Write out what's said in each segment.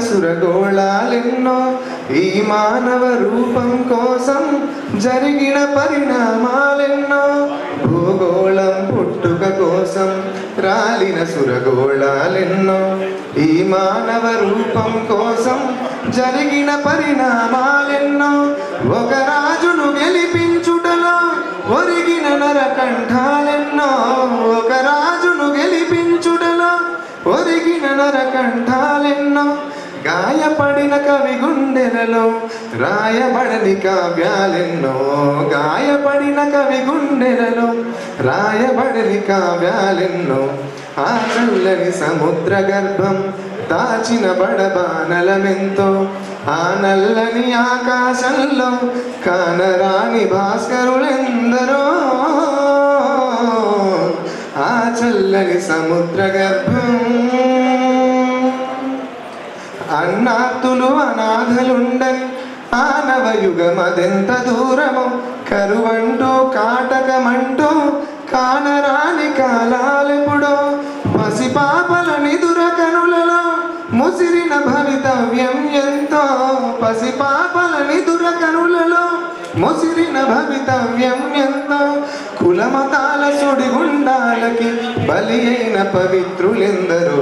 సురగోళాలెన్నో ఈ మానవ రూపం కోసం జరిగిన పరిణామాలెన్నో భూగోళం పుట్టుక కోసం రాలిన సురగోళాలెన్నో ఈ మానవ రూపం కోసం జరిగిన పరిణామాలెన్నో ఒక రాజును గెలిపించుటలో ఒరిగిన నరకంఠాలెన్నో ఒక రాజును గెలిపించుటలో ఒరిగిన నరకంఠాలెన్నో గాయపడిన కవి గుండెలలో రాయబడని కావ్యాలెన్నో గాయపడిన కవి గుండెలలో రాయబడని కావ్యాలెన్నో ఆ చల్లని సముద్ర గర్భం దాచిన బడబానలమెంతో ఆ నల్లని ఆకాశంలో కానరాని భాస్కరులెందరో ఆ చల్లని సముద్ర గర్భం అన్నార్తులు అనాథలుండని ఆనవయుగమదెంత దూరమో కరువంటూ కాటకమంటూ కానరాని కాలాలెప్పుడో పసిపాపల నిదుర కనులలో ముసిరిన భవితవ్యం ఎంతో పసిపాపల నిదుర కనులలో ముసిరిన భవితవ్యం ఎంతో కులమతాల సుడిగుండాలకి బలి అయిన పవిత్రులెందరో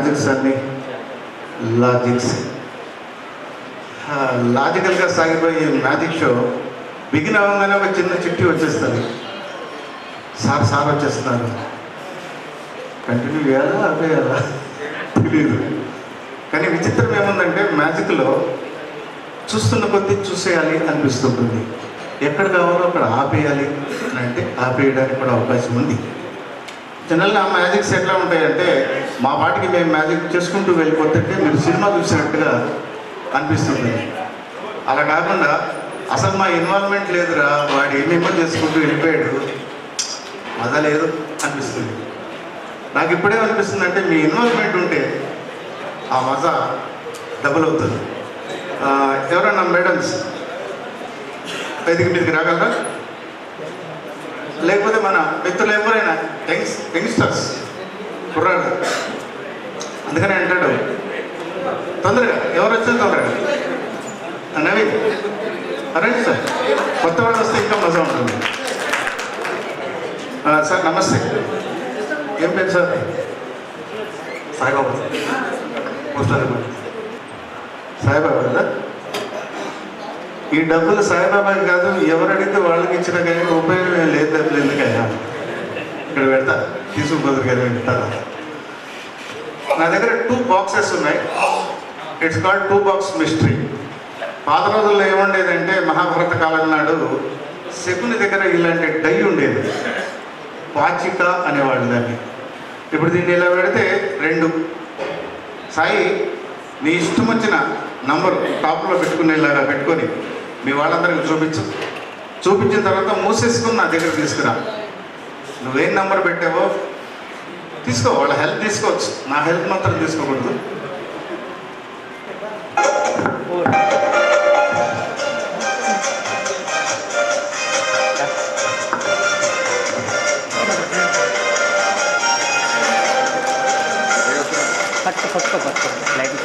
మ్యాజిక్స్ అన్నీ లాజిక్స్. లాజికల్గా సాగిపోయే మ్యాజిక్ షో బిగిన్ అవ్వగానే ఒక చిన్న చిట్టి వచ్చేస్తుంది, సార్ వచ్చేస్తున్నారు. కంటిన్యూ చేయాలా ఆపేయాలా తెలియదు. కానీ విచిత్రం ఏముందంటే మ్యాజిక్లో చూస్తున్న కొద్దీ చూసేయాలి అనిపిస్తుంటుంది. ఎక్కడ కావాలో అక్కడ ఆపేయాలి అని అంటే ఆపేయడానికి కూడా అవకాశం ఉంది. జనరల్గా ఆ మ్యాజిక్స్ ఎట్లా ఉంటాయంటే మా వాటికి మేము మ్యాజిక్ చేసుకుంటూ వెళ్ళిపోతుంటే మీరు సినిమా చూసినట్టుగా అనిపిస్తుంది. అలా కాకుండా అసలు మా ఇన్వాల్వ్మెంట్ లేదురా, వాడు ఏమేమో చేసుకుంటూ వెళ్ళిపోయాడు, మజా లేదు అనిపిస్తుంది. నాకు ఇప్పుడే అనిపిస్తుంది అంటే మీ ఇన్వాల్వ్మెంట్ ఉంటే ఆ మజా డబుల్ అవుతుంది. ఎవరన్నా మేడమ్స్ వేదిక మీదకి రాగలరా? లేకపోతే మన మిత్రులు ఎవరైనా యంగ్స్టర్స్ కుర్రాడు, అందుకనే అంటాడు తొందరగా ఎవరు వచ్చారు తొందరగా. నవీన్ అరేంజ్ సార్, కొత్త వాళ్ళు వస్తే ఇంకా మజా ఉంటుంది. సార్ నమస్తే, ఏం పేరు సార్? సాయిబాబా. సాయిబాబా కదా. ఈ డబ్బులు సాయిబాబాకి కాదు, ఎవరు అడిగితే వాళ్ళకి ఇచ్చినా కానీ ఉపయోగం లేదు. డబ్బులు ఎందుకైనా ఇక్కడ పెడతా, తీసుకుపోదురు కానీ పెడతారా. నా దగ్గర 2 బాక్సెస్ ఉన్నాయి. It's called 2 box mystery. పాత రోజుల్లో ఏముండేదంటే మహాభారత కాలం నాడు శకుని దగ్గర ఇలాంటి డై ఉండేది, పాచిక అనేవాళ్ళు దాన్ని. ఇప్పుడు దీన్ని ఇలా పెడితే 2 సాయి నీ ఇష్టం వచ్చిన నంబరు టాప్లో పెట్టుకునేలాగా పెట్టుకొని మీ వాళ్ళందరికీ చూపించిన తర్వాత మూసేసుకుని నా దగ్గర తీసుకురా. నువ్వేం నంబర్ పెట్టావో తీసుకో, వాళ్ళ హెల్ప్ తీసుకోవచ్చు, నా హెల్ప్ మాత్రం తీసుకోకూడదు. పట్టుకో లైట్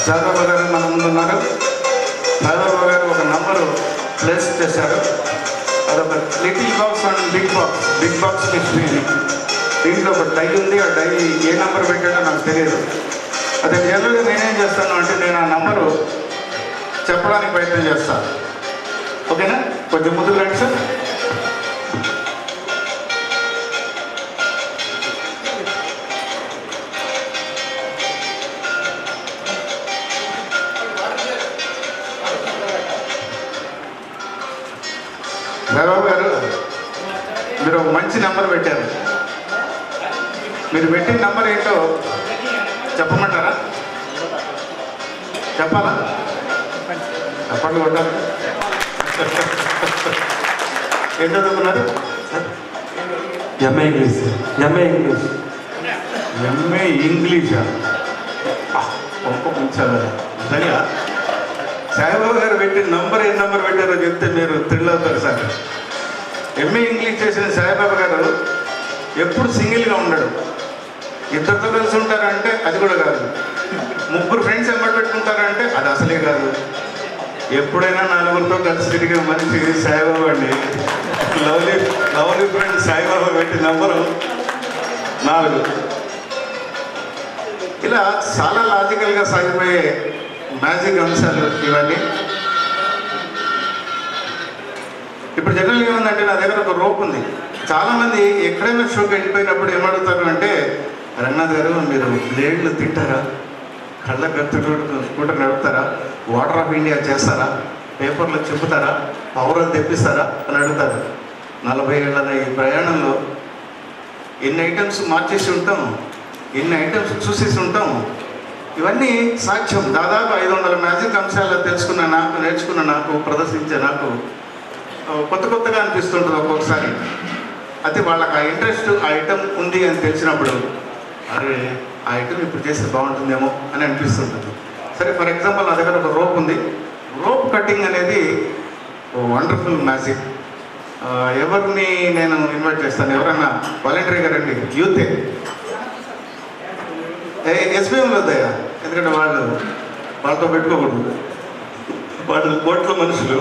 సాయిబాబా గారు మన ముందు ఉన్నారు. సాయిబాబా గారు ఒక నంబరు ప్లేస్ చేశారు. అదొక little box and big box mystery. దీంట్లో ఒక డై ఉంది. ఆ డై ఏ నెంబర్ పెట్టాడో నాకు తెలియదు. అదే జనరల్గా నేనేం చేస్తాను అంటే నేను ఆ నంబరు చెప్పడానికి ప్రయత్నం చేస్తాను. ఓకేనా? కొంచెం ముందుకు రండి సార్. సాయిబాబు గారు మీరు ఒక మంచి నెంబర్ పెట్టారు. మీరు పెట్టిన నెంబర్ ఏంటో చెప్పమంటారా? చెప్పాలా? చెప్పండి కొట్టాలి. ఏం చదువుకున్నారు? ఎంఏ ఇంగ్లీషా? సరిగా సాయిబాబు గారు పెట్టిన నంబర్ ఏ నెంబర్ పెట్టారో చెప్తే మీరు థ్రిల్ అవుతారు సార్. ఎంఏ ఇంగ్లీష్ చేసిన సాయిబాబా గారు ఎప్పుడు సింగిల్గా ఉండడు. ఇద్దరితో కలిసి ఉంటారంటే అది కూడా కాదు. 3 ఫ్రెండ్స్ ఎంబడి పెట్టుకుంటారంటే అది అసలే కాదు. ఎప్పుడైనా 4గురితో కలిసి తిరిగే మనిషి సాయిబాబా అండి. లవ్లీ ఫ్రెండ్ సాయిబాబా పెట్టిన నంబరు 4. ఇలా చాలా లాజికల్గా సాగిపోయే మ్యాజిక్ అంశాలు ఇవన్నీ. ఇప్పుడు జనరల్గా ఏముందంటే నా దగ్గర ఒక రోప్ ఉంది. చాలామంది ఎక్కడైనా షోకి వెళ్ళిపోయినప్పుడు ఏమడుగుతారు అంటే, రంగనాథ్ గారు మీరు బ్లేడ్లు తింటారా, కళ్ళ గత్తుడు స్కూటర్ నడుపుతారా, వాటర్ ఆఫ్ ఇండియా చేస్తారా, పేపర్లో చెప్పుతారా, పౌరాలు తెప్పిస్తారా అని అడుగుతారు. 40 ఏళ్ళ ఈ ప్రయాణంలో ఎన్ని ఐటమ్స్ మార్చేసి ఉంటాం, ఎన్ని ఐటమ్స్ చూసేసి ఉంటాం. ఇవన్నీ సాక్ష్యం. దాదాపు 500 మ్యాజిక్ అంశాలు నేర్చుకున్న నాకు ప్రదర్శించే నాకు కొత్తగా అనిపిస్తుంటుంది ఒక్కొక్కసారి. అయితే వాళ్ళకి ఆ ఇంట్రెస్ట్ ఆ ఐటమ్ ఉంది అని తెలిసినప్పుడు అరే ఆ ఐటమ్ ఇప్పుడు చేస్తే బాగుంటుందేమో అని అనిపిస్తుంటుంది. సరే, ఫర్ ఎగ్జాంపుల్ నా దగ్గర ఒక రోప్ ఉంది. రోప్ కటింగ్ అనేది వండర్ఫుల్ మ్యాజిక్. ఎవరిని నేను ఇన్వైట్ చేస్తాను, ఎవరన్నా వాలంటరీగా రండి, యూతే. ఎస్బీఎంలో వద్దయ్యా, ఎందుకంటే వాళ్ళతో పెట్టుకోకూడదు, వాళ్ళు కోట్ల మనుషులు.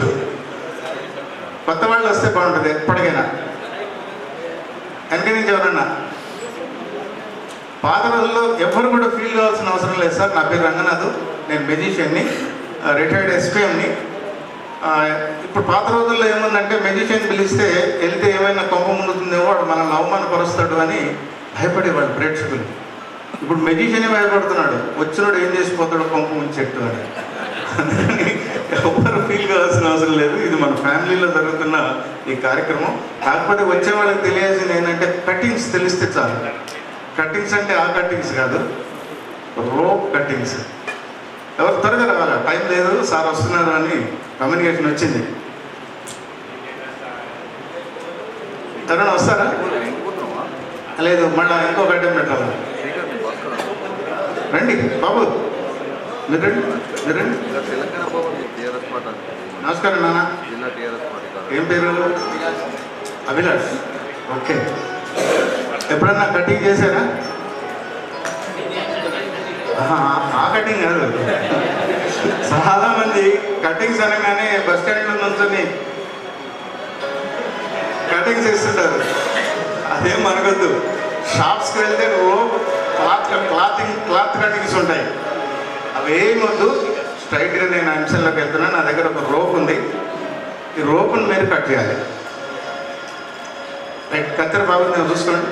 కొత్త వాళ్ళు వస్తే బాగుంటుంది ఎప్పటికైనా. వెనక నుంచి ఎవరన్నా పాత రోజుల్లో ఎవరు కూడా ఫీల్ కావాల్సిన అవసరం లేదు సార్. నా పేరు రంగనాథ్, నేను మెజిషియన్ని, రిటైర్డ్ ఎస్పీఎంని. ఇప్పుడు పాత రోజుల్లో ఏముందంటే మెజిషియన్ పిలిస్తే వెళ్తే ఏమైనా కొంప ముందుతుందేమో, వాడు మనల్ని అవమానపరుస్తాడు అని భయపడేవాడు ప్రేక్షకులు. ఇప్పుడు మెజిషియనే భయపడుతున్నాడు, వచ్చినాడు ఏం చేసిపోతాడు కొంప ముంచెట్టు అని. అందుకని ఎవరు ఫీల్ కావాల్సిన అవసరం లేదు. ఇది మన ఫ్యామిలీలో జరుగుతున్న ఈ కార్యక్రమం. కాకపోతే వచ్చే వాళ్ళకి తెలియాల్సింది ఏంటంటే కటింగ్స్ తెలిస్తే చాలు. కట్టింగ్స్ అంటే ఆ కట్టింగ్స్ కాదు, రోప్ కట్టింగ్స్. ఎవరు త్వరగా రావాలా, టైం లేదు, సార్ వస్తున్నారు అని కమ్యూనికేషన్ వచ్చింది. ఎవరైనా వస్తారా? లేదు, మళ్ళీ ఇంకో గడ్డం పెట్టాలా? రండి బాబు, మీరు రండి, మీరు రండి. నమస్కారం నాన్న. ఏం పేరు? అభిలాష్. ఓకే, ఎప్పుడన్నా కటింగ్ చేశారా? ఆ కటింగ్ కాదు, చాలా మంది కటింగ్స్ అనగానే బస్ స్టాండ్లో నుంచొని కటింగ్స్ ఇస్తుంటారు. అదేం మనకొద్దు. షాప్స్కి వెళ్తే క్లాత్ కటింగ్స్ ఉంటాయి, అవేం వద్దు. స్ట్రైట్గా నేను అంశంలోకి వెళ్తున్నాను. నా దగ్గర ఒక రోప్ ఉంది, ఈ రోప్ను మీరు కట్ చేయాలి. రైట్, కత్తెర బాబు నేను చూసుకోండి.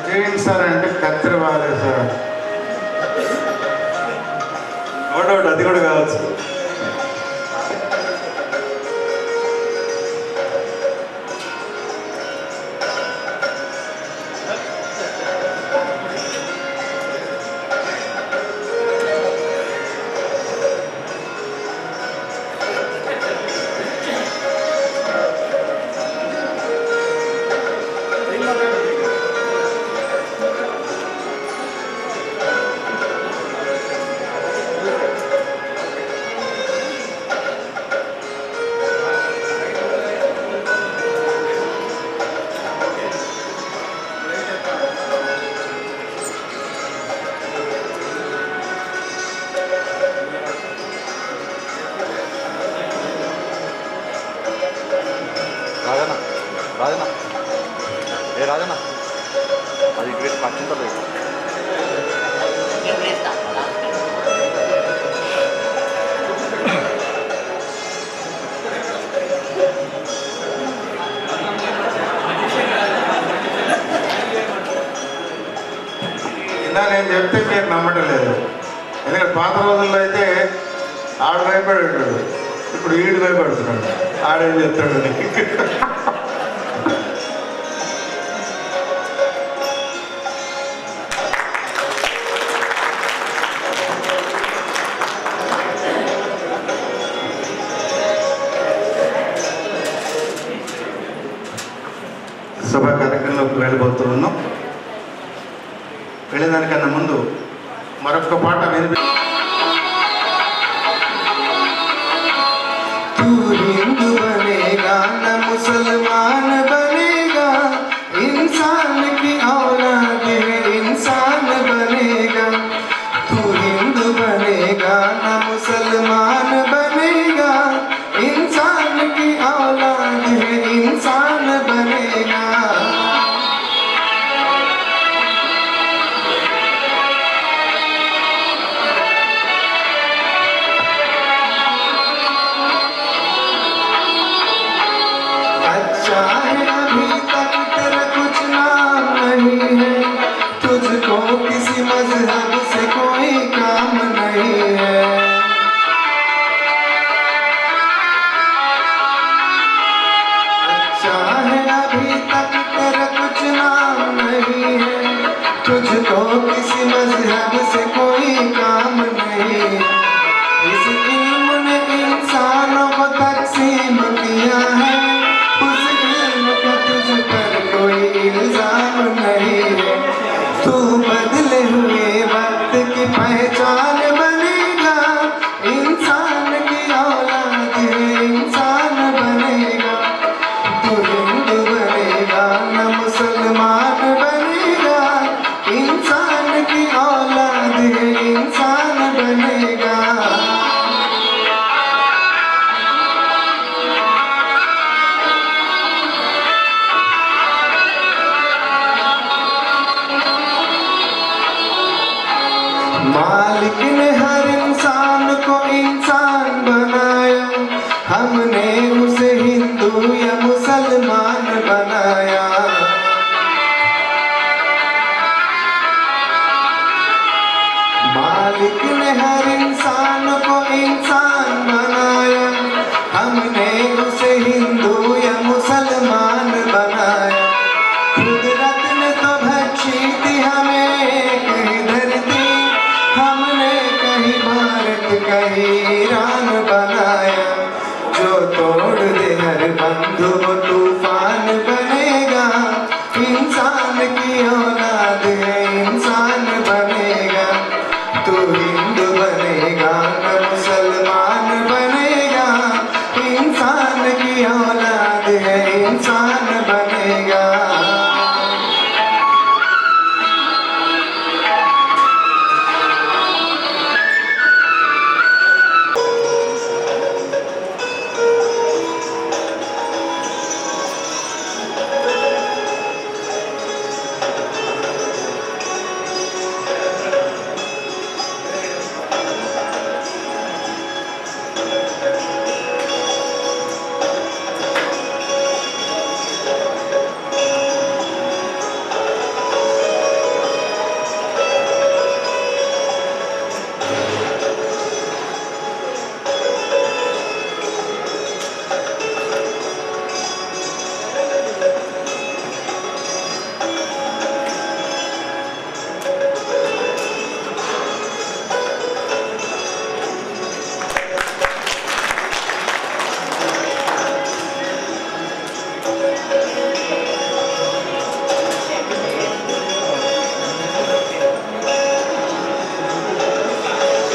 చేయండి సార్ అంటే కత్తెర బాగాలేదు సార్. ఒకటి అది కూడా కావచ్చు. రాజన్న రాజన్న ఏ రాజన్న అది ఇక్కడ పచ్చుంటుంది. ఇందా నేను చెప్తే మీరు నమ్మటం లేదు. ఎందుకంటే పాత రోజుల్లో అయితే ఆడు భయపడాడు, ఇప్పుడు వీడు భయపడుతున్నాడు. ఆడేం చెప్తాడు సభా కార్యక్రమంలోకి వెళ్ళబోతూ ఉన్నాం. వెళ్ళేదానికన్నా ముందు మరొక పాట వినిపి हिंदू बनेगा न मुसलमान बनेगा, इंसान हमने उसे हिंदू या मुसलमान बनाया। मालिक ने हर इंसान को इंसान बनाया, हमने उसे हिंदू या मुसलमान बनाया। कुदरत ने तो बख्शी थी हमें एक ही धरती, हमने कहीं भारत कहीं ईरान बनाया। जो तोड़ दे हर बंधु वो तूफान बनेगा, इंसान की औलाद है इंसान बनेगा। तू हिंदू बनेगा न मुसलमान बनेगा, इंसान की औलाद है इंसान बनेगा।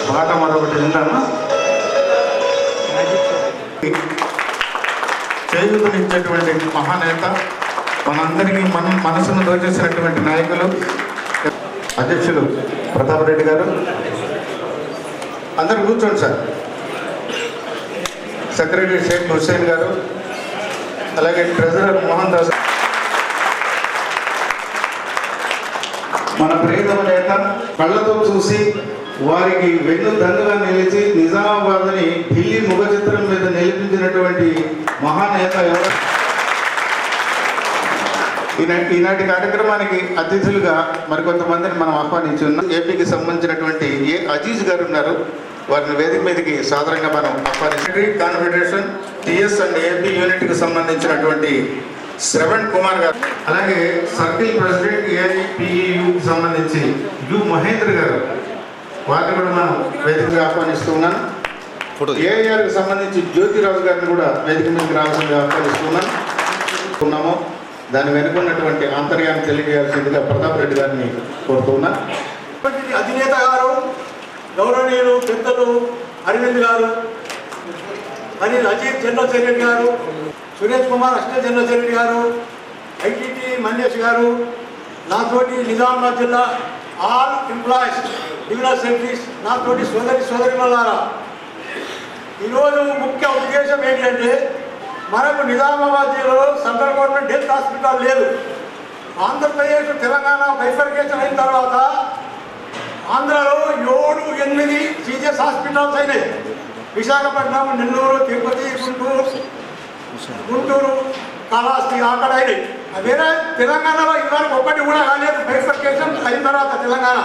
పాట మరొకటి వింటామా? చేయూతనిచ్చేటువంటి మహానేత, మనందరికీ మనసును దోచేసినటువంటి నాయకులు అధ్యక్షులు ప్రతాప్ రెడ్డి గారు. అందరూ కూర్చోండి సార్. సెక్రటరీ షేక్ హుస్సేన్ గారు, అలాగే ట్రెజరర్ మోహన్ దాస్, మన ప్రియతమ నేత కళ్ళతో చూసి వారికి వెన్ను దన్నుగా నిలిచి నిజామాబాద్ని ఢిల్లీ ముఖ చిత్రం మీద నిలిపించినటువంటి మహానేత ఎవరు? ఈనాటి కార్యక్రమానికి అతిథులుగా మరికొంతమందిని మనం ఆహ్వానించి ఉన్నాం. ఏపీకి సంబంధించినటువంటి అజీజ్ గారు ఉన్నారు, వారిని వేదిక మీదకి సాధారణంగా మనం ఆహ్వానించి కాన్ఫెడరేషన్ టిఎస్ అండ్ ఏపీ యూనిట్కి సంబంధించినటువంటి శ్రవణ్ కుమార్ గారు, అలాగే సర్కిల్ ప్రెసిడెంట్ ఏఐపియుకి సంబంధించి యు మహేంద్ర గారు, వారిని కూడా మనం వేదికగా ఆహ్వానిస్తూ ఉన్నాను. ఏఐఆర్కి సంబంధించి జ్యోతిరాజు గారిని కూడా వేదిక మీదకి రావాల్సిందిగా ఆహ్వానిస్తున్నాము. దాని వెనుకున్నటువంటి ఆంతర్యాన్ని తెలియజేయాల్సిందిగా ప్రతాప్ రెడ్డి గారిని కోరుతూ ఉన్నాను. అధినేత గారు, గౌరవనీయులు పెద్దలు అరవింద్ గారు, అజీత్ జనరల్ సెక్రటరీ గారు, Suresh Kumar assistant general secretary గారు, ఐటీటీ మన్నేష్ గారు, నాతోటి నిజామాబాద్ జిల్లా ఆల్ ఎంప్లాయీస్ డివిజనల్ సెక్రటరీస్, నాతోటి సోదరిమల్లారా, ఈరోజు ముఖ్య ఉద్దేశం ఏంటంటే మనకు నిజామాబాద్ జిల్లాలో సెంట్రల్ గవర్నమెంట్ హెల్త్ హాస్పిటల్ లేదు. ఆంధ్రప్రదేశ్ తెలంగాణ బైఫర్కేషన్ అయిన తర్వాత ఆంధ్రలో 7-8 సీజీఎస్ హాస్పిటల్స్ అయినాయి. విశాఖపట్నం, నెల్లూరు, తిరుపతి, గుంటూరు, కాళహస్తి అక్కడ అయినాయి. వేరే తెలంగాణలో ఇవరకు ఒక్కటి కూడా కాలేదు. బైఫర్కేషన్ అయిన తర్వాత తెలంగాణ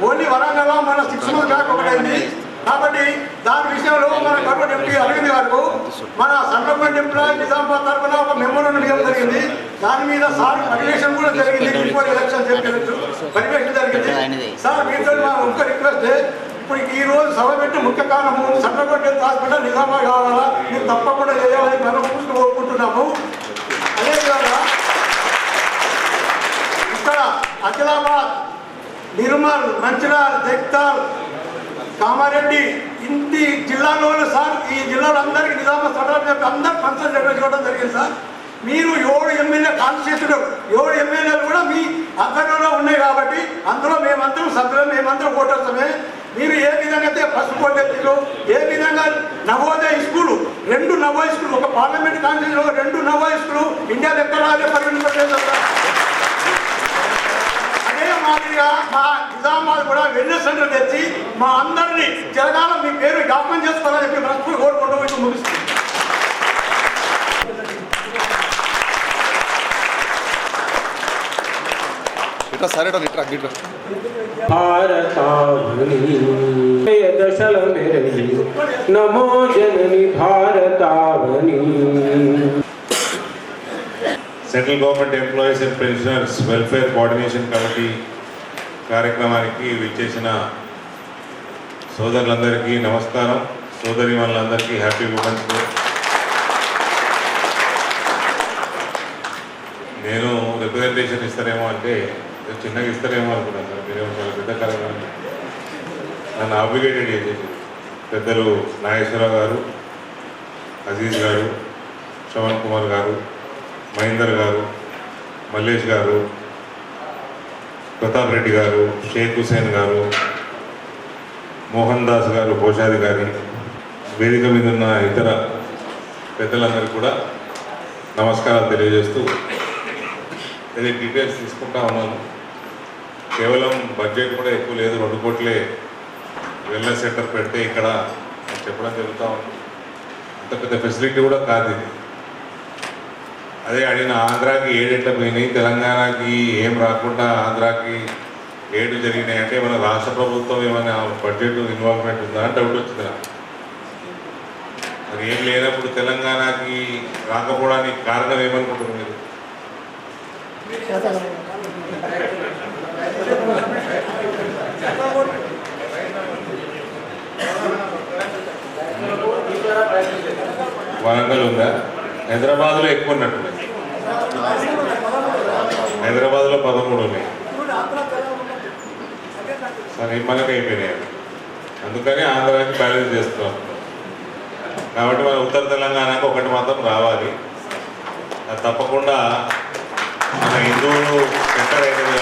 ఓన్లీ వరంగల్లో మన 6 months బ్యాక్ ఒకటైంది. కాబట్టి దాని విషయంలో మన గవర్నమెంట్ ఎంపీ అరవింద్ గారు మన సర్వమెంట్ ఎంప్లాయీ నిజామాబాద్ తరఫున ఒక మెమోరం ఇవ్వడం జరిగింది. దాని మీద సార్ పర్మిషన్ కూడా జరిగింది. బిఫోర్ ఎలక్షన్ పర్మిషన్ జరిగింది. సార్ మీతో మా ఒక్క రిక్వెస్ట్, ఇప్పుడు ఈ రోజు సభ పెట్టి ముఖ్య కారణము సర్వమెంట్ హాస్పిటల్ నిజామాబాద్ కావాలా, మీరు తప్పకుండా చేయాలని మనం కోరుకుంటున్నాము. అదేవిధంగా ఇక్కడ ఆదిలాబాద్, నిర్మల్, మంచిర్యాల, జగిత్యాల, కామారెడ్డి ఇంటి జిల్లాలోనే సార్ ఈ జిల్లాలో అందరికీ నిజామాబాద్ సర్వమెంట్ అందరు కన్సల్ట్ ఇవ్వడం జరిగింది. సార్ మీరు 7 ఎమ్మెల్యే కాన్స్టిట్యూషన్ 7 ఎమ్మెల్యేలు కూడా మీ ఆధ్వర్యంలో ఉన్నాయి కాబట్టి అందులో మేమందరం సభ్యులు, మేమందరం ఓటర్సమే. మీరు ఏ విధంగా అయితే ఫస్ట్ కోటెత్తిలో ఏ విధంగా నవోదయ స్కూలు 2 నవోదయ స్కూలు ఒక పార్లమెంట్ కాన్స్టిట్యూషన్లో 2 నవోదయ స్కూలు ఇండియాలో ఎక్కడ పరిగణించలేదు. అదే మాదిరిగా మా నిజామాబాద్ కూడా వెల్నెస్ సెంటర్ తెచ్చి మా అందరినీ తెలంగాణ మీ పేరు జ్ఞాపకం చేసుకోవాలని చెప్పి మనస్ఫూర్తిగా కోరుకుంటూ ముగిస్తుంది. ఇట్లా సరే ఇట్లా గిట్లా भारतावनी दशल मेरी नमो जननी भारतावनी central government employees and pensioners welfare coordination committee కార్యక్రమానికి విచ్చేసిన సోదరులందరికీ నమస్కారం. సోదరి వాళ్ళందరికీ హ్యాపీ ఉమెన్స్ డే. నేను రిప్రజెంటేషన్ ఇస్తారేమో అంటే చిన్నగా ఇస్తారేమో అనుకున్నాను సార్. మీరేమో చాలా పెద్ద కార్యక్రమం నన్ను ఆబ్లిగేటెడ్ చేసేసి పెద్దలు నాగేశ్వరరావు గారు, అజీజ్ గారు, శ్రవణ్ కుమార్ గారు, మహేందర్ గారు, మల్లేష్ గారు, ప్రతాప్ రెడ్డి గారు, షేక్ హుసేన్ గారు, మోహన్ దాస్ గారు, కోశాధికారి, వేదిక మీద ఉన్న ఇతర పెద్దలందరికీ కూడా నమస్కారాలు తెలియజేస్తూ ఇది డీటెయిల్స్ తీసుకుంటా ఉన్నాను. కేవలం బడ్జెట్ కూడా ఎక్కువ లేదు, 2 కోట్లే వెల్నెస్ సెంటర్ పెడితే ఇక్కడ చెప్పడం జరుగుతూ ఉంది. అంత పెద్ద ఫెసిలిటీ కూడా కాదు ఇది. అదే అడిగిన ఆంధ్రాకి 7 ఎట్లా పోయినాయి, తెలంగాణకి ఏం రాకుండా ఆంధ్రాకి 7 జరిగినాయి అంటే మన రాష్ట్ర ప్రభుత్వం ఏమైనా బడ్జెట్ ఇన్వాల్వ్మెంట్ ఉందా అని డౌట్ వచ్చింది నాకు. మరి ఏం లేనప్పుడు తెలంగాణకి రాకపోవడానికి కారణం ఏమనుకుంటున్నారు మీరు? వరంగల్ ఉందా? హైదరాబాద్లో ఎక్కువ ఉన్నట్టు. హైదరాబాద్లో 13 ఉన్నాయి. సరే మనకి అయిపోయినాయి. అందుకని ఆంధ్రాకి బ్యాలెన్స్ చేస్తున్నాం. కాబట్టి మన ఉత్తర తెలంగాణకు ఒకటి మాత్రం రావాలి. అది తప్పకుండా మన హిందువులు సెంటర్ అవుతుంది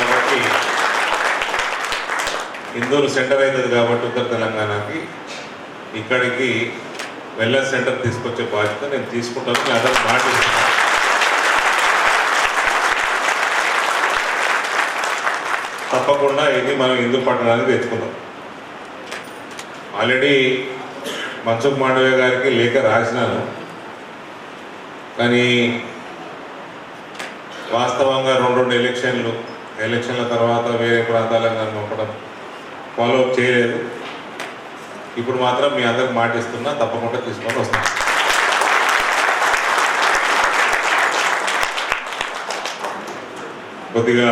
కాబట్టి ఉత్తర తెలంగాణకి ఇక్కడికి వెల్నెస్ సెంటర్ తీసుకొచ్చే బాధ్యత నేను తీసుకుంటాను. మీ అందరూ మాటిస్తున్నాను. తప్పకుండా ఇది మనం హిందూ పట్టణానికి తెచ్చుకుందాం. ఆల్రెడీ మన్సుఖ్ మాండవ్య గారికి లేఖ రాసినాను. కానీ వాస్తవంగా 2 ఎలక్షన్ల తర్వాత వేరే ప్రాంతాలకు నన్ను పంపడం ఫాలోఅప్ చేయలేదు. ఇప్పుడు మాత్రం మీ అందరికి మాటిస్తున్నా, తప్పకుండా తీసుకొని వస్తాను. కొద్దిగా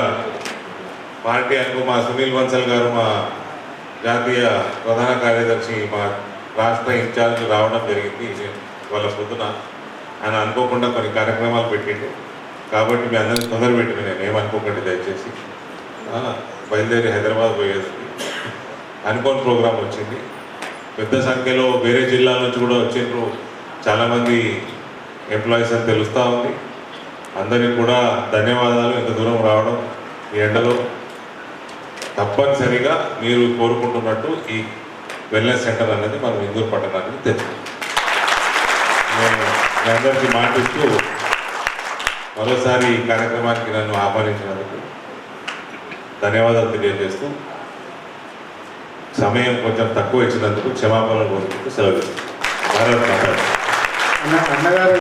పార్టీ అనుకో మా సునీల్ బన్సల్ గారు, మా జాతీయ ప్రధాన కార్యదర్శి, మా రాష్ట్ర ఇన్ఛార్జ్ రావడం జరిగింది. వాళ్ళ పొద్దున ఆయన అనుకోకుండా కొన్ని కార్యక్రమాలు పెట్టిండు. కాబట్టి మీ అందరినీ తొందర పెట్టిన నేను ఏమనుకోకండి దయచేసి. బయలుదేరి హైదరాబాద్ పోయేది అనుకోని ప్రోగ్రాం వచ్చింది. పెద్ద సంఖ్యలో వేరే జిల్లాల నుంచి కూడా వచ్చిండ్రు చాలామంది ఎంప్లాయీస్ అని తెలుస్తూ ఉంది. అందరికీ కూడా ధన్యవాదాలు. ఇంత దూరం రావడం ఈ ఎండలో. తప్పనిసరిగా మీరు కోరుకుంటున్నట్టు ఈ వెల్నెస్ సెంటర్ అనేది మనం ఇందూరు పట్టణానికి తెచ్చుకుంటాం. నేను మీ అందరికీ మాటిస్తూ మరోసారి ఈ కార్యక్రమానికి నన్ను ఆహ్వానించినందుకు ధన్యవాదాలు తెలియజేస్తూ సమయం కొంచెం తక్కువ ఇచ్చినందుకు క్షమాపణలు కోరుకుంటూ సెలవు తీసుకుంటాను. భారత్ మాతా అన్నగారు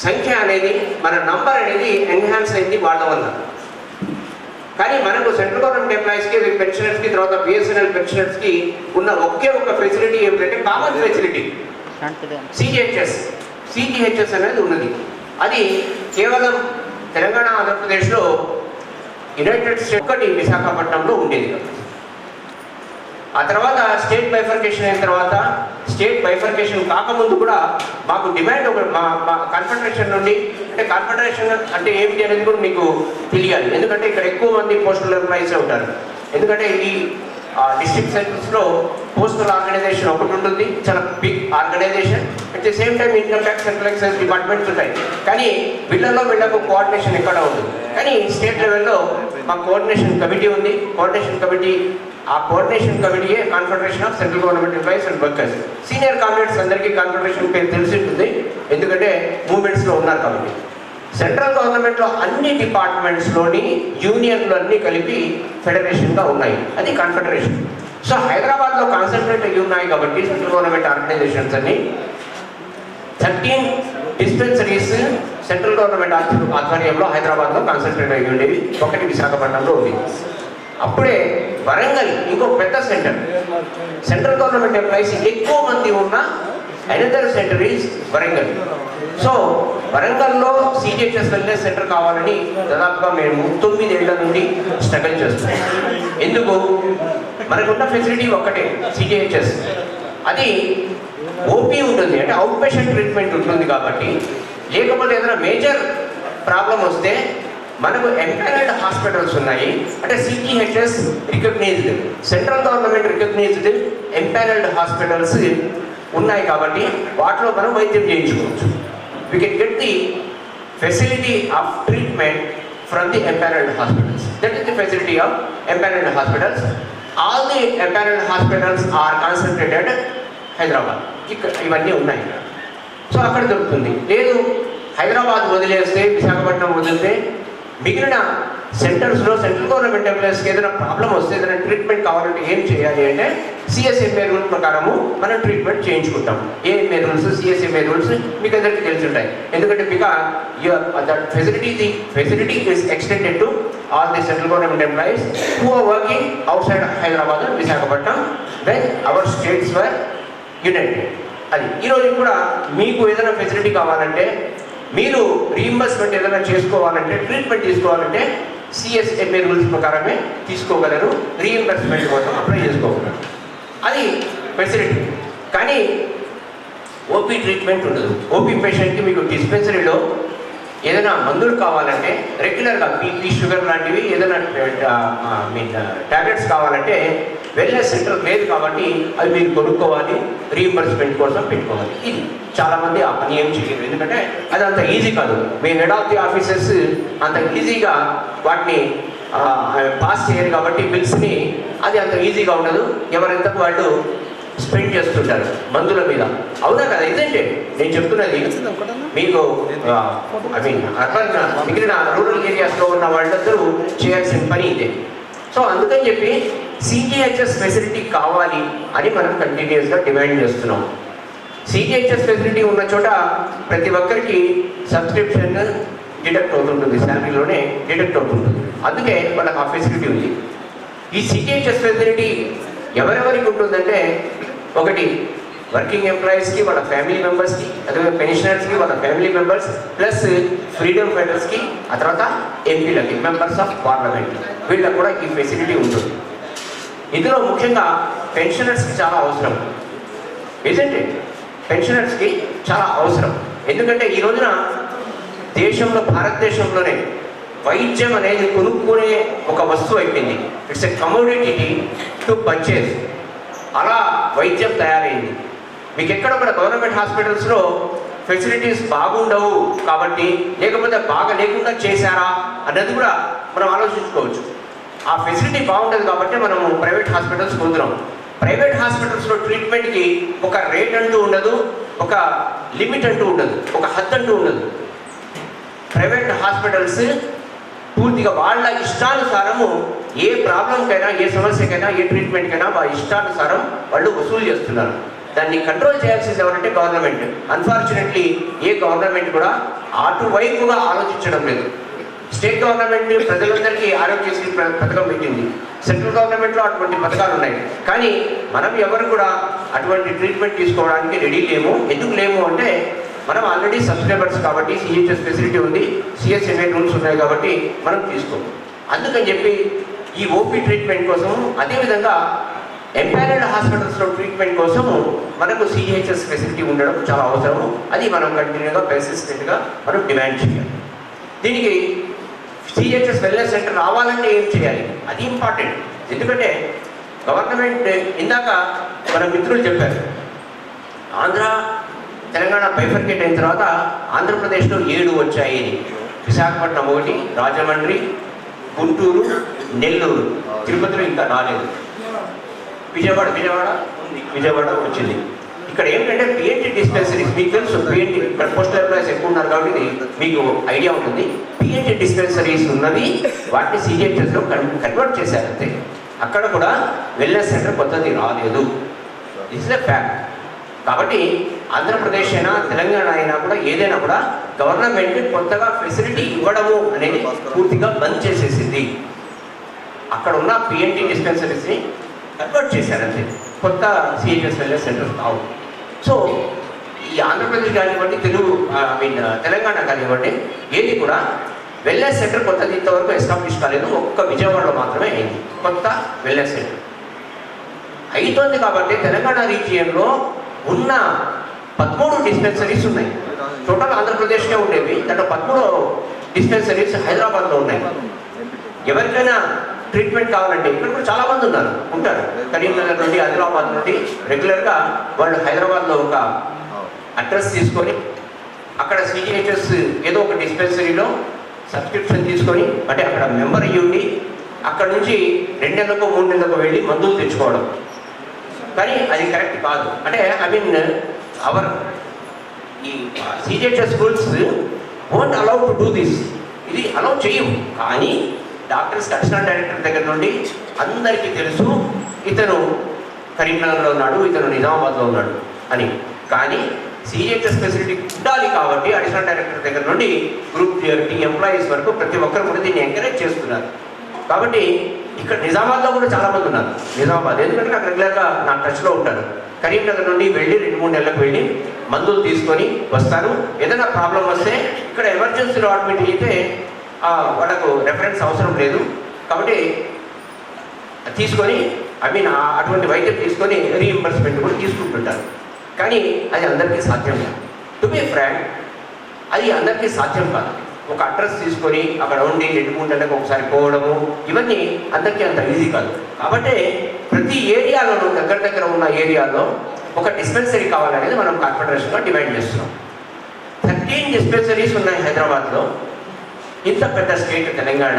సంఖ్య అనేది మన నంబర్ అనేది ఎన్హాన్స్ అయింది వాళ్ళ వల్ల. కానీ మనకు సెంట్రల్ గవర్నమెంట్ ఎంప్లాయీస్కి, పెన్షనర్స్కి, తర్వాత బిఎస్ఎన్ఎల్ పెన్షనర్స్కి ఉన్న ఒకే ఒక ఫెసిలిటీ ఏమిటంటే కామన్ ఫెసిలిటీ సిజిహెచ్ఎస్ అనేది ఉన్నది. అది కేవలం తెలంగాణ, ఆంధ్రప్రదేశ్లో యునైటెడ్ స్టేట్స్ ఒకటి విశాఖపట్నంలో ఉండేది. ఆ తర్వాత స్టేట్ బైఫర్కేషన్ అయిన తర్వాత, స్టేట్ బైఫర్కేషన్ కాకముందు కూడా మాకు డిమాండ్ ఒక మా కాన్ఫెడరేషన్ నుండి, అంటే కాన్ఫెడరేషన్ అంటే ఏమిటి అనేది కూడా మీకు తెలియాలి. ఎందుకంటే ఇక్కడ ఎక్కువ మంది పోస్టల్ ఎంప్లాయీస్ ఉంటారు. ఎందుకంటే ఈ డిస్ట్రిక్ట్ సెంటర్స్లో పోస్టల్ ఆర్గనైజేషన్ ఒకటి ఉంటుంది, చాలా big organisation. At the same time income tax, central excise departments ఉంటాయి. కానీ వీళ్ళకు కోఆర్డినేషన్ ఎక్కడ ఉంటుంది. కానీ స్టేట్ లెవెల్లో మా కోఆర్డినేషన్ కమిటీ ఉంది. ఆ కోఆర్డినేషన్ కమిటీయే confederation of central government employees and workers. Senior comrades అందరికీ కాన్ఫెడరేషన్ పేరు తెలిసి ఉంటుంది, ఎందుకంటే మూమెంట్స్లో ఉన్నారు కాబట్టి. సెంట్రల్ గవర్నమెంట్లో అన్ని డిపార్ట్మెంట్స్లోని యూనియన్లు అన్నీ కలిపి ఫెడరేషన్గా ఉన్నాయి, అది కాన్ఫెడరేషన్. సో హైదరాబాద్లో కాన్సన్ట్రేట్ అయ్యి ఉన్నాయి కాబట్టి సెంట్రల్ గవర్నమెంట్ ఆర్గనైజేషన్స్ అన్ని 13 డిస్పెన్సరీస్ సెంట్రల్ గవర్నమెంట్ ఆధ్వర్యంలో హైదరాబాద్లో కాన్సన్ట్రేట్ అయ్యి ఉండేవి. ఒకటి విశాఖపట్నంలో ఉంది. అప్పుడే వరంగల్ ఇంకొక పెద్ద సెంటర్, సెంట్రల్ గవర్నమెంట్ ఎంప్లాయీస్ ఎక్కువ మంది ఉన్న another centre is Warangal. So వరంగల్లో సిజిహెచ్ఎస్ వెల్నెస్ సెంటర్ కావాలని దాదాపుగా మేము 9 ఏళ్ల నుండి స్ట్రగల్ చేస్తున్నాం. ఎందుకు? మనకున్న ఫెసిలిటీ ఒక్కటే సిజిహెచ్ఎస్, అది ఓపీ ఉంటుంది, అంటే అవుట్ పేషెంట్ ట్రీట్మెంట్ ఉంటుంది కాబట్టి. లేకపోతే ఏదైనా మేజర్ ప్రాబ్లం వస్తే మనకు ఎంపానల్డ్ హాస్పిటల్స్ ఉన్నాయి, అంటే CGHS recognised, central government recognised empanelled hospitals ఉన్నాయి కాబట్టి వాటిలో మనం వైద్యం చేయించుకోవచ్చు. We can get the facility of treatment from the empaneled hospitals. That is the facility of empaneled hospitals. All the empaneled hospitals are concentrated Hyderabad. ఇవన్నీ ఉన్నాయి. So అక్కడ దొరుకుతుంది. లేదు హైదరాబాద్ వదిలేస్తే, విశాఖపట్నం వదిలితే మిగిలిన సెంటర్స్లో సెంట్రల్ గవర్నమెంట్ ఎంప్లాయీస్కి ఏదైనా ప్రాబ్లం వస్తే, ఏదైనా ట్రీట్మెంట్ కావాలంటే ఏం చేయాలి అంటే సిఎస్ఎంఏ రూల్స్ ప్రకారము మనం ట్రీట్మెంట్ చేయించుకుంటాం. ఏఎంఏ రూల్స్, సిఎస్ఎంఏ రూల్స్ మీకు అందరికీ తెలిసి ఉంటాయి. ఎందుకంటే that facility is extended to all the central government employees who are working outside Hyderabad and Visakhapatnam when our states were united. అది ఈరోజు కూడా మీకు ఏదైనా ఫెసిలిటీ కావాలంటే, మీరు రీయింబర్స్మెంట్ ఏదైనా చేసుకోవాలంటే, ట్రీట్మెంట్ తీసుకోవాలంటే సిఎస్ఎంఏ రూల్స్ ప్రకారమే తీసుకోగలరు. రీయింబర్స్మెంట్ కోసం అప్లై చేసుకోగలరు. అది ఫెసిలిటీ. కానీ ఓపీ ట్రీట్మెంట్ ఉండదు. ఓపీ పేషెంట్కి మీకు డిస్పెన్సరీలో ఏదైనా మందులు కావాలంటే, రెగ్యులర్గా బీపీ, షుగర్ లాంటివి ఏదైనా ట్యాబ్లెట్స్ కావాలంటే వెల్నెస్ సెంటర్ లేదు కాబట్టి అవి మీరు కొనుక్కోవాలి, రీయింబర్స్మెంట్ కోసం పెట్టుకోవాలి. ఇది చాలామంది ఆ పని ఏం చేయరు, ఎందుకంటే అది అంత ఈజీ కాదు. మీ హెడ్ ఆఫ్ ది ఆఫీసర్స్ అంత ఈజీగా వాటిని పాస్ చేయరు కాబట్టి బిల్స్ని, అది అంత ఈజీగా ఉండదు. ఎవరెంతకు వాళ్ళు స్పెండ్ చేస్తుంటారు మందుల మీద. అవునా కదా? ఇదంటే నేను చెప్తున్నది మీకు అర్బన్ మిగిలిన రూరల్ ఏరియాస్లో ఉన్న వాళ్ళందరూ చేయాల్సిన పని ఇదే. సో అందుకని చెప్పి సిజిహెచ్ఎస్ ఫెసిలిటీ కావాలి అని మనం కంటిన్యూస్గా డిమాండ్ చేస్తున్నాం. సిజిహెచ్ఎస్ ఫెసిలిటీ ఉన్న చోట ప్రతి ఒక్కరికి సబ్స్క్రిప్షన్ డిడక్ట్ అవుతుంటుంది, శాలరీలోనే డిడక్ట్ అవుతుంటుంది. అందుకే వాళ్ళకి ఆ ఫెసిలిటీ ఉంది. ఈ సిజిహెచ్ఎస్ ఫెసిలిటీ ఎవరెవరికి ఉంటుందంటే, ఒకటి వర్కింగ్ ఎంప్లాయీస్కి, వాళ్ళ ఫ్యామిలీ మెంబర్స్కి, అదే పెన్షనర్స్కి, వాళ్ళ ఫ్యామిలీ మెంబర్స్, ప్లస్ ఫ్రీడమ్ ఫైటర్స్కి, ఆ తర్వాత ఎంపీలకి, మెంబర్స్ ఆఫ్ పార్లమెంట్, వీళ్ళకి కూడా ఈ ఫెసిలిటీ ఉంటుంది. ఇందులో ముఖ్యంగా పెన్షనర్స్కి చాలా అవసరం. ఏజెంటే పెన్షనర్స్కి చాలా అవసరం. ఎందుకంటే ఈ రోజున దేశంలో, భారతదేశంలోనే వైద్యం అనేది కొనుక్కునే ఒక వస్తువు అయిపోయింది. It's a commodity to purchase. అలా వైద్యం తయారైంది. మీకు ఎక్కడ కూడా గవర్నమెంట్ హాస్పిటల్స్లో ఫెసిలిటీస్ బాగుండవు కాబట్టి, లేకపోతే బాగా లేకుండా చేశారా అన్నది కూడా మనం ఆలోచించుకోవచ్చు. ఆ ఫెసిలిటీ బాగుండదు కాబట్టి మనము ప్రైవేట్ హాస్పిటల్స్ పొందుతున్నాం. ప్రైవేట్ హాస్పిటల్స్లో ట్రీట్మెంట్కి ఒక రేట్ అంటూ ఉండదు, ఒక లిమిట్ అంటూ ఉండదు, ఒక హద్దు అంటూ ఉండదు. ప్రైవేట్ హాస్పిటల్స్ పూర్తిగా వాళ్ళ ఇష్టానుసారము ఏ ప్రాబ్లంకైనా, ఏ సమస్యకైనా, ఏ ట్రీట్మెంట్కైనా వాళ్ళ ఇష్టానుసారం వాళ్ళు వసూలు చేస్తున్నారు. దాన్ని కంట్రోల్ చేయాల్సింది ఎవరంటే గవర్నమెంట్. అన్ఫార్చునేట్లీ ఏ గవర్నమెంట్ కూడా అటువైపుగా ఆలోచించడం లేదు. స్టేట్ గవర్నమెంట్ ప్రజలందరికీ ఆరోగ్యశ్రీ పథకం పెట్టింది. సెంట్రల్ గవర్నమెంట్లో అటువంటి పథకాలు ఉన్నాయి. కానీ మనం ఎవరు కూడా అటువంటి ట్రీట్మెంట్ తీసుకోవడానికి రెడీ లేము. ఎందుకు లేము అంటే, మనం ఆల్రెడీ సబ్స్క్రైబర్స్ కాబట్టి, సిహెచ్ఎస్ ఫెసిలిటీ ఉంది, సిఎస్ఎంఏ రూల్స్ ఉన్నాయి కాబట్టి మనం తీసుకోము. అందుకని చెప్పి ఈ ఓపీ ట్రీట్మెంట్ కోసము, అదేవిధంగా ఎంపానల్డ్ హాస్పిటల్స్లో ట్రీట్మెంట్ కోసము మనకు సిహెచ్ఎస్ ఫెసిలిటీ ఉండడం చాలా అవసరము. అది మనం కంటిన్యూగా పెర్సిస్టెంట్గా మనం డిమాండ్ చేయాలి. దీనికి సిహెచ్ఎస్ వెల్నెస్ సెంటర్ రావాలంటే ఏం చేయాలి, అది ఇంపార్టెంట్. ఎందుకంటే గవర్నమెంట్, ఇందాక మన మిత్రులు చెప్పారు, ఆంధ్ర తెలంగాణ బైఫర్కేట్ అయిన తర్వాత ఆంధ్రప్రదేశ్లో 7 వచ్చాయి. విశాఖపట్నం 1, రాజమండ్రి, గుంటూరు, నెల్లూరు, తిరుపతిలో ఇంకా రాలేదు. విజయవాడ ఉంది, విజయవాడ వచ్చింది. ఇక్కడ ఏంటంటే పిఎన్టీ డిస్పెన్సరీస్, మీకు తెలుసు పిఎన్టీ, ఇక్కడ పోస్టల్ ఎంప్లాయీస్ ఎక్కువ ఉన్నారు కాబట్టి మీకు ఐడియా ఉంటుంది. పిఎన్టీ డిస్పెన్సరీస్ ఉన్నవి వాటిని సిజిహెచ్ఎస్లో కన్వర్ట్ చేశారు అంతే. అక్కడ కూడా వెల్నెస్ సెంటర్ కొత్తది రాలేదు. This is a fact. కాబట్టి ఆంధ్రప్రదేశ్ అయినా తెలంగాణ అయినా కూడా ఏదైనా కూడా గవర్నమెంట్ కొత్తగా ఫెసిలిటీ ఇవ్వడము అనేది పూర్తిగా బంద్ చేసేసింది. అక్కడ ఉన్న పిఎన్టీ డిస్పెన్సరీస్ని కన్వర్ట్ చేశారంతే, కొత్త సిహెచ్ఎస్ వెల్నెస్ సెంటర్స్ కావు. సో ఈ ఆంధ్రప్రదేశ్ కానివ్వండి, తెలంగాణ కానివ్వండి, ఏది కూడా వెల్నెస్ సెంటర్ కొత్తది ఇంతవరకు ఎస్టాబ్లిష్ కాలేదు. ఒక్క విజయవాడలో మాత్రమే అయింది కొత్త వెల్నెస్ సెంటర్. అవుతుంది కాబట్టి తెలంగాణ రీజియన్లో ఉన్న 13 డిస్పెన్సరీస్ ఉన్నాయి. టోటల్ ఆంధ్రప్రదేశ్కే ఉండేవి, దాంట్లో 13 డిస్పెన్సరీస్ హైదరాబాద్లో ఉన్నాయి. ఎవరికైనా ట్రీట్మెంట్ కావాలంటే ఇక్కడ కూడా చాలామంది ఉంటారు. కరీంనగర్ నుండి, ఆదిలాబాద్ నుండి రెగ్యులర్గా వాళ్ళు హైదరాబాద్లో ఒక అడ్రస్ తీసుకొని అక్కడ సిజిహెచ్ఎస్ ఏదో ఒక డిస్పెన్సరీలో సబ్స్క్రిప్షన్ తీసుకొని, అంటే అక్కడ మెంబర్ అయ్యి ఉండి అక్కడ నుంచి 2 నెలలకు 3 నెలలకు వెళ్ళి మందులు తెచ్చుకోవడం. కానీ అది కరెక్ట్ కాదు. అంటే అవర్ ఈ CGHS rules won't allow to do this. ఇది అలౌ చేయము. కానీ డాక్టర్స్ అడిషనల్ డైరెక్టర్ దగ్గర నుండి అందరికీ తెలుసు ఇతను కరీంనగర్లో ఉన్నాడు, ఇతను నిజామాబాద్లో ఉన్నాడు అని. కానీ సిజిహెచ్ఎస్ ఫెసిలిటీ ఉండాలి కాబట్టి అడిషనల్ డైరెక్టర్ దగ్గర నుండి గ్రూప్ టీ ఎంప్లాయీస్ వరకు ప్రతి ఒక్కరు కూడా దీన్ని ఎంకరేజ్ చేస్తున్నారు. కాబట్టి ఇక్కడ నిజామాబాద్లో కూడా చాలామంది ఉన్నారు. నిజామాబాద్ ఎందుకంటే నాకు రెగ్యులర్గా నా టచ్లో ఉంటారు. కరీంనగర్ నుండి వెళ్ళి 2-3 నెలలకు వెళ్ళి మందులు తీసుకొని వస్తారు. ఏదైనా ప్రాబ్లం వస్తే ఇక్కడ ఎమర్జెన్సీలో అడ్మిట్ అయితే వాళ్ళకు రెఫరెన్స్ అవసరం లేదు కాబట్టి తీసుకొని అటువంటి వైద్యం తీసుకొని రీఎంబర్స్మెంట్ కూడా తీసుకుంటుంటారు. కానీ అది అందరికీ సాధ్యం కాదు. టు బి ఫ్రాంక్, అది అందరికీ సాధ్యం కాదు. ఒక అడ్రస్ తీసుకొని అక్కడ ఉండి 2-3 నెలలకు ఒకసారి పోవడము ఇవన్నీ అందరికీ అంత ఈజీ కాదు. కాబట్టి ప్రతి ఏరియాలోనూ దగ్గర ఉన్న ఏరియాలో ఒక డిస్పెన్సరీ కావాలనేది మనం కాన్ఫెడరేషన్గా డిమాండ్ చేస్తున్నాం. 13 డిస్పెన్సరీస్ ఉన్నాయి హైదరాబాద్లో. ఇంత పెద్ద స్టేట్ తెలంగాణ.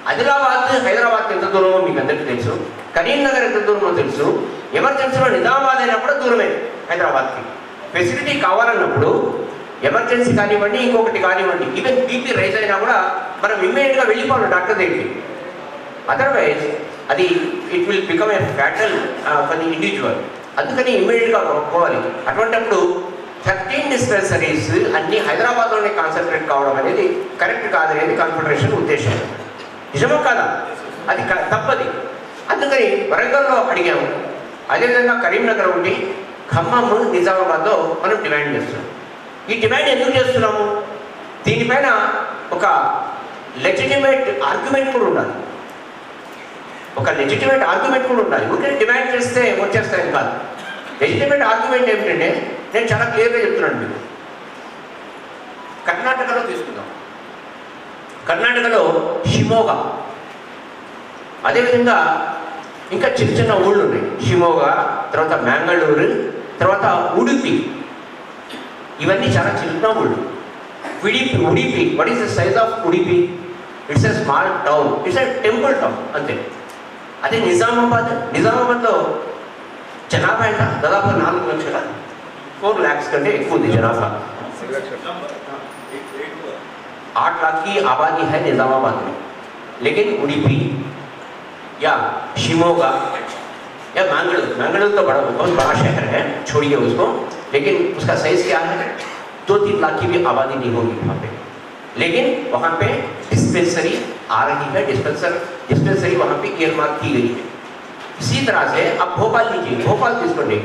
హైదరాబాద్ ఎంత దూరమో మీకు అందరికీ తెలుసు. కరీంనగర్ ఎంత దూరమో తెలుసు. ఎమర్జెన్సీలో నిజామాబాద్ అయినా కూడా దూరమే హైదరాబాద్కి. ఫెసిలిటీ కావాలన్నప్పుడు ఎమర్జెన్సీ కానివ్వండి, ఇంకొకటి కానివ్వండి, ఈవెన్ బీపీ రైజ్ అయినా కూడా మనం ఇమ్మీడియట్గా వెళ్ళిపోవాలి డాక్టర్ దగ్గరికి. అదర్వైజ్ అది it will become a fatal for the individual. అందుకని ఇమ్మీడియట్గా పోవాలి. అటువంటిప్పుడు 13 డిస్పెన్సరీస్ అన్నీ హైదరాబాద్లోనే కాన్సన్ట్రేట్ కావడం అనేది కరెక్ట్ కాదనేది కాన్ఫెడరేషన్ ఉద్దేశం. నిజమో కాదా? అది తప్పది. అందుకని వరంగల్లో అడిగాము. అదేవిధంగా కరీంనగర్ ఉండి ఖమ్మం, నిజామాబాద్లో మనం డిమాండ్ చేస్తున్నాం. ఈ డిమాండ్ ఎందుకు చేస్తున్నాము? దీనిపైన ఒక లెజిటిమేట్ ఆర్గ్యుమెంట్ కూడా ఉండాలి. ఊరికే డిమాండ్ చేస్తే వచ్చేస్తాయని కాదు. లెజిటిమేట్ ఆర్గ్యుమెంట్ ఏమిటంటే నేను చాలా క్లియర్గా చెప్తున్నాను మీకు. కర్ణాటకలో తీసుకుందాం. కర్ణాటకలో షిమోగా, అదేవిధంగా ఇంకా చిన్న ఊళ్ళు ఉన్నాయి. షిమోగా, తర్వాత మ్యాంగళూరు, తర్వాత ఉడిపి. ఇవన్నీ చాలా చిన్న ఊళ్ళు. Udupi what is the size of Udupi? It's a small town, it's a temple town అంతే. అదే నిజామాబాద్లో జనాభా ఎంత? దాదాపు 4 లక్షల 4 lakhs కంటే ఎక్కువ ఉంది జనాభా. 8 लाख की आबादी है निज़ामाबाद में. लेकिन उड़ीपी या शिमोगा या मैंगलोर तो बहुत बड़ा शहर है, छोड़िए उसको. लेकिन उसका साइज क्या है? 2-3 लाख की भी आबादी नहीं होगी वहाँ पे. लेकिन वहाँ पे डिस्पेंसरी आ रही है. डिस्पेंसरी वहाँ पे ईयरमार्क की गई है. इसी तरह से अब भोपाल लीजिए. भोपाल తీసుకోండి.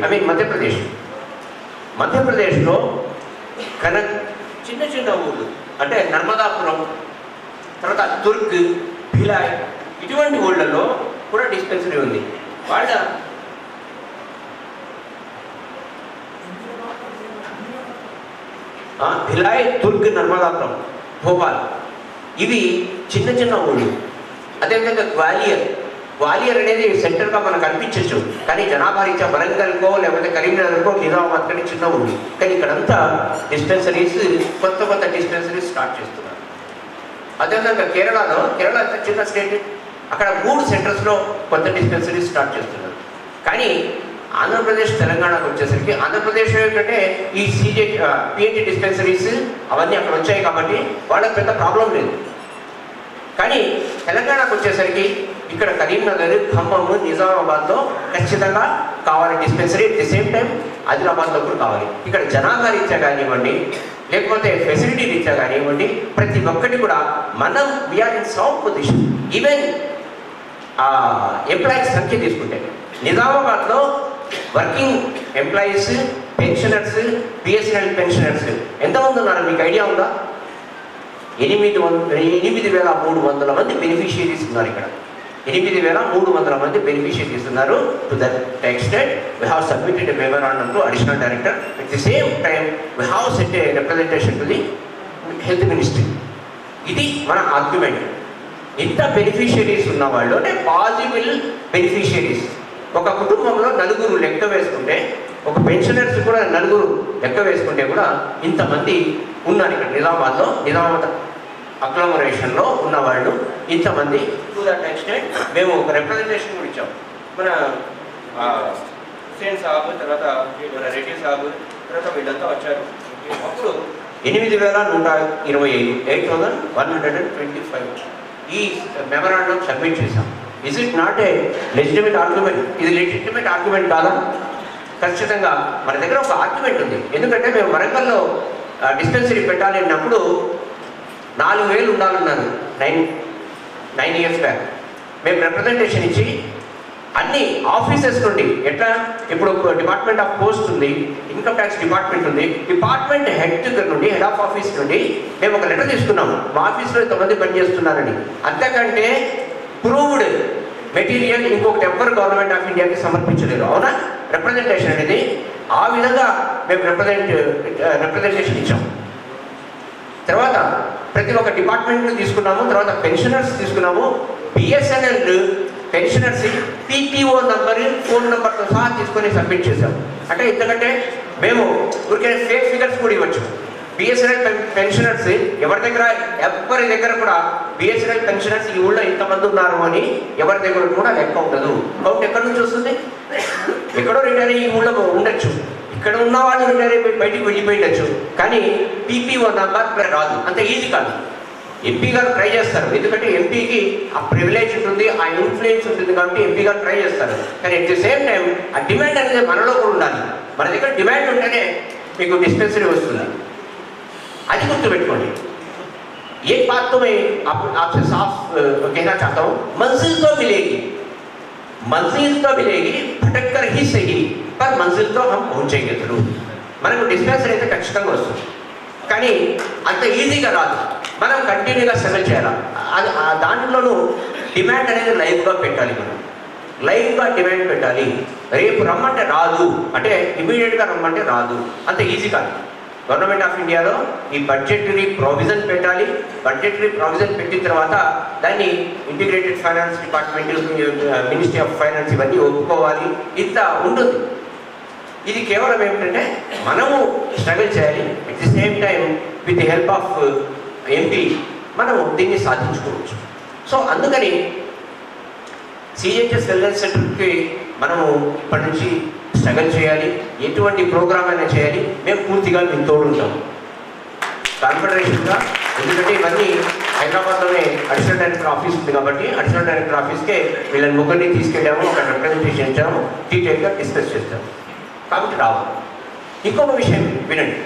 మధ్యప్రదేశ్లో చిన్న ఊళ్ళు అంటే నర్మదాపురం, తర్వాత తుర్క్, భిలాయ్, ఇటువంటి ఊళ్ళల్లో కూడా డిస్పెన్సరీ ఉంది. వాళ్ళ భిలాయ్, తుర్క్, నర్మదాపురం, భోపాల్ ఇవి చిన్న ఊళ్ళు. అదేవిధంగా గ్వాలియర్ అనేది సెంటర్గా మనకు అనిపించవచ్చు. కానీ జనాభా రీత్యా వరంగల్కో లేకపోతే కరీంనగర్కో నిజామాబాద్ కంటే చిన్న ఊళ్ళు. కానీ ఇక్కడంతా డిస్పెన్సరీస్ కొత్త డిస్పెన్సరీస్ స్టార్ట్ చేస్తున్నారు. అదేవిధంగా కేరళ అంత చిన్న స్టేట్, అక్కడ 3 సెంటర్స్లో కొత్త డిస్పెన్సరీస్ స్టార్ట్ చేస్తున్నారు. కానీ ఆంధ్రప్రదేశ్ తెలంగాణకు వచ్చేసరికి ఆంధ్రప్రదేశ్ ఏంటంటే ఈ పిఎన్టీ డిస్పెన్సరీస్ అవన్నీ అక్కడ వచ్చాయి కాబట్టి వాళ్ళకి పెద్ద ప్రాబ్లం లేదు. కానీ తెలంగాణకు వచ్చేసరికి ఇక్కడ కరీంనగర్, ఖమ్మం, నిజామాబాద్లో ఖచ్చితంగా కావాలి dispensary. At the same time ఆదిలాబాద్లో కూడా కావాలి. ఇక్కడ జనాభా రీత్యా కానివ్వండి, లేకపోతే ఫెసిలిటీ రీత్యా కానివ్వండి, ప్రతి ఒక్కటి కూడా మనం we are in sound position. Even employees సంఖ్య తీసుకుంటే నిజామాబాద్లో working employees, pensioners, BSNL pensioners ఎంతమంది ఉన్నారు మీకు ఐడియా ఉందా? 8,300 మంది బెనిఫిషియరీస్ ఉన్నారు. ఇక్కడ 8,300 మంది బెనిఫిషియరీస్ ఉన్నారు. To that extent we have submitted a memorandum to additional director. At the same time we have sent a representation to the health ministry. ఇది మన ఆర్గ్యుమెంట్. ఇంత బెనిఫిషియరీస్ ఉన్న వాళ్ళు అంటే పాజిబుల్ బెనిఫిషియరీస్ ఒక కుటుంబంలో 4 లెక్క వేసుకుంటే, ఒక పెన్షనర్స్ కూడా 4 లెక్క వేసుకుంటే కూడా ఇంతమంది ఉన్నారు ఇక్కడ నిజామాబాద్ అగ్లామరేషన్లో ఉన్నవాళ్ళు ఇంతమంది. టు దట్ ఎక్స్టెంట్ మేము ఒక రిప్రజెంటేషన్ కూడా ఇచ్చాం. మన హుసేన్ సాబ్, తర్వాత మన రెడ్డి సాబ్, తర్వాత వీళ్ళంతా వచ్చారు. అప్పుడు 8,125 8,125 ఈ మెమరాండం సబ్మిట్ చేశాం. Is it not a legitimate argument? ఇది లెజిటిమేట్ ఆర్గ్యుమెంట్ కాదా? ఖచ్చితంగా మన దగ్గర ఒక ఆర్గ్యుమెంట్ ఉంది. ఎందుకంటే మేము వరంగల్లో డిస్పెన్సరీ పెట్టాలి అన్నప్పుడు 4,000 ఉండాలన్నారు 9 years బ్యాక్. మేము రిప్రజెంటేషన్ ఇచ్చి అన్ని ఆఫీసెస్ నుండి ఎట్లా ఇప్పుడు డిపార్ట్మెంట్ ఆఫ్ పోస్ట్ ఉంది, ఇన్కమ్ ట్యాక్స్ డిపార్ట్మెంట్ ఉంది, డిపార్ట్మెంట్ హెడ్ దగ్గర నుండి హెడ్ ఆఫ్ ఆఫీస్ నుండి మేము ఒక లెటర్ తీసుకున్నాము మా ఆఫీస్లో ఇంతమంది పనిచేస్తున్నారని. అంతకంటే ప్రూవ్డ్ మెటీరియల్ ఇంకొకటి ఎవ్వరు గవర్నమెంట్ ఆఫ్ ఇండియాకి సమర్పించలేరు. అవునా? రిప్రజెంటేషన్ అనేది ఆ విధంగా మేము రిప్రజెంటేషన్ ఇచ్చాము. తర్వాత ప్రతి ఒక్క డిపార్ట్మెంట్ తీసుకున్నాము. తర్వాత పెన్షనర్స్ తీసుకున్నాము. BSNL pensioners PPO number, phone నెంబర్తో సహా తీసుకొని సబ్మిట్ చేశాము. అంటే ఎందుకంటే మేము ఊరికే ఫేక్ ఫిగర్స్ కూడా ఇవ్వచ్చు. బిఎస్ఎన్ఎల్ పెన్షనర్స్ ఎవరి దగ్గర కూడా బిఎస్ఎన్ఎల్ పెన్షనర్స్ ఈ ఊళ్ళో ఇంతమంది ఉన్నారు అని ఎవరి దగ్గర కూడా లెక్క ఉండదు. కౌంట్ ఎక్కడి నుంచి వస్తుంది? ఎక్కడో రిటైర్ ఈ ఊళ్ళో ఉండొచ్చు, ఇక్కడ ఉన్న వాళ్ళు రిటైర్ అయిపోయి బయటికి వెళ్ళిపోయిండొచ్చు, కానీ పీపీఓ నంబర్ రాదు. అంత ఈజీ కాదు. ఎంపీ గారు ట్రై చేస్తారు, ఎందుకంటే ఎంపీకి ఆ ప్రివిలేజ్ ఉంటుంది, ఆ ఇన్ఫ్లుయెన్స్ ఉంటుంది కాబట్టి ఎంపీ గారు ట్రై చేస్తారు. కానీ అట్ ది సేమ్ టైం ఆ డిమాండ్ అనేది మనలో కూడా ఉండాలి. మన దగ్గర డిమాండ్ ఉంటేనే మీకు డిస్పెన్సరీ వస్తుంది. అది గుర్తుపెట్టుకోండి. ఏ बात तो मैं आपसे साफ कहना चाहता हूँ, मंजिल तो मिलेगी, भटक कर ही सही, पर मंजिल तो हम पहुंचेंगे जरूर. మనకు డిస్పెన్సరీ అయితే ఖచ్చితంగా వస్తుంది, కానీ అంత ఈజీగా రాదు. మనం కంటిన్యూగా స్ట్రగల్ చేయాలి. దాంట్లోనూ డిమాండ్ అనేది లైవ్గా పెట్టాలి. మనం లైవ్గా డిమాండ్ పెట్టాలి. రేపు రమ్మంటే రాదు, అంటే ఇమీడియట్గా రమ్మంటే రాదు. అంత ఈజీ కాదు. గవర్నమెంట్ ఆఫ్ ఇండియాలో ఈ బడ్జెటరీ ప్రావిజన్ పెట్టాలి. బడ్జెటరీ ప్రావిజన్ పెట్టిన తర్వాత దాన్ని integrated finance department, ministry of finance ఇవన్నీ ఒప్పుకోవాలి. ఇంత ఉంటుంది. ఇది కేవలం ఏమిటంటే మనము స్ట్రగుల్ చేయాలి. At the same time with the help of MP మనము దీన్ని సాధించుకోవచ్చు. సో అందుకని సిహెచ్ఎస్ వెల్నెస్ సెంటర్కి మనము ఇప్పటి నుంచి స్ట్రగల్ చేయాలి. ఎటువంటి ప్రోగ్రామ్ అయినా చేయాలి. మేము పూర్తిగా మీకు తోడుంటాం కాన్ఫెడరేషన్గా. ఎందుకంటే ఇవన్నీ హైదరాబాద్లోనే అడిషనల్ డైరెక్టర్ ఆఫీస్ ఉంది కాబట్టి అడిషనల్ డైరెక్టర్ ఆఫీస్కే వీళ్ళని ముగ్గురిని తీసుకెళ్ళాము, ఒక రిప్రజెంటేషన్ ఇచ్చాము, డీటెయిల్గా డిస్కస్ చేస్తాము. కాబట్టి రావాలి. ఇంకొక విషయం వినండి.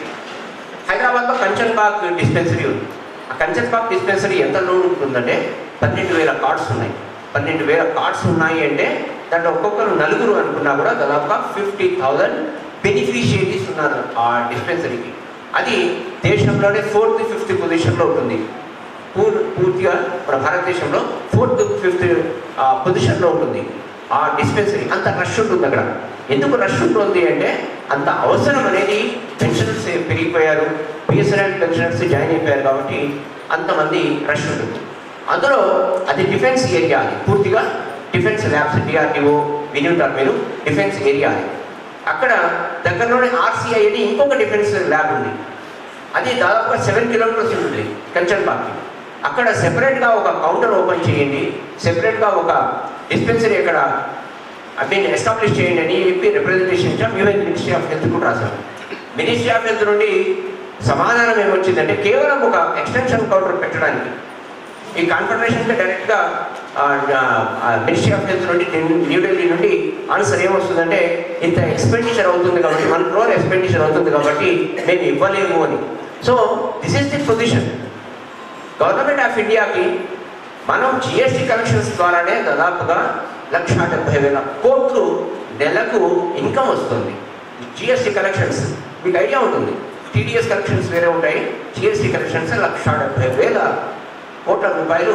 హైదరాబాద్లో కంచన్బాగ్ డిస్పెన్సరీ ఉంది. ఆ కంచన్బాగ్ డిస్పెన్సరీ ఎంత లోడ్ ఉంటుందంటే 12,000 కార్డ్స్ ఉన్నాయి. 12,000 కార్డ్స్ ఉన్నాయి అంటే దాంట్లో ఒక్కొక్కరు 4 అనుకున్నా కూడా దాదాపుగా 50,000 బెనిఫిషియరీస్ ఉన్నారు ఆ డిస్పెన్సరీకి. అది దేశంలోనే 4th, 5th పొజిషన్లో ఉంటుంది. పూర్తిగా మన భారతదేశంలో 4th, 5th పొజిషన్లో ఉంటుంది ఆ డిస్పెన్సరీ. అంత రష్ ఉంటుంది అక్కడ. ఎందుకు రష్ ఉంటుంది అంటే అంత అవసరం అనేది పెన్షనర్స్ పెరిగిపోయారు, బిఎస్ఎన్ఎల్ పెన్షనర్స్ జాయిన్ అయిపోయారు కాబట్టి అంతమంది రష్ ఉంటుంది. అందులో అది డిఫెన్స్ ఏరియా, అది పూర్తిగా డిఫెన్స్ ల్యాబ్స్, డిఆర్డిఓ వినింటారు మీరు, డిఫెన్స్ ఏరియా అది. అక్కడ దగ్గరలోనే ఆర్సీఐ అని ఇంకొక డిఫెన్స్ ల్యాబ్ ఉంది. అది దాదాపుగా 7 kilometers ఉంటుంది కంచన్బాగ్కి. అక్కడ సెపరేట్గా ఒక కౌంటర్ ఓపెన్ చేయండి, సెపరేట్గా ఒక డిస్పెన్సరీ అక్కడ ఎస్టాబ్లిష్ చేయండి అని చెప్పి రిప్రజెంటేషన్ ఇచ్చాం. ఈవెన్ మినిస్ట్రీ ఆఫ్ హెల్త్ కూడా రాశాం. మినిస్ట్రీ ఆఫ్ హెల్త్ నుండి సమాధానం ఏమొచ్చిందంటే కేవలం ఒక ఎక్స్టెన్షన్ కౌంటర్ పెట్టడానికి ఈ కాన్ఫెడరేషన్కి డైరెక్ట్గా మినిస్ట్రీ ఆఫ్ హెల్త్ నుండి న్యూఢిల్లీ నుండి ఆన్సర్ ఏమొస్తుందంటే ఇంత ఎక్స్పెండిచర్ అవుతుంది కాబట్టి 1 crore ఎక్స్పెండిచర్ అవుతుంది కాబట్టి మేము ఇవ్వలేము అని. So this is the position. Government of ఇండియాకి మనం జిఎస్టీ కలెక్షన్స్ ద్వారానే దాదాపుగా 1,70,000 కోట్లు నెలకు ఇన్కమ్ వస్తుంది. జిఎస్టీ కలెక్షన్స్ మీకు ఐడియా ఉంటుంది. టీడీఎస్ కలెక్షన్స్ వేరే ఉంటాయి, జిఎస్టీ కలెక్షన్స్ 1,70,000 కోట్ల రూపాయలు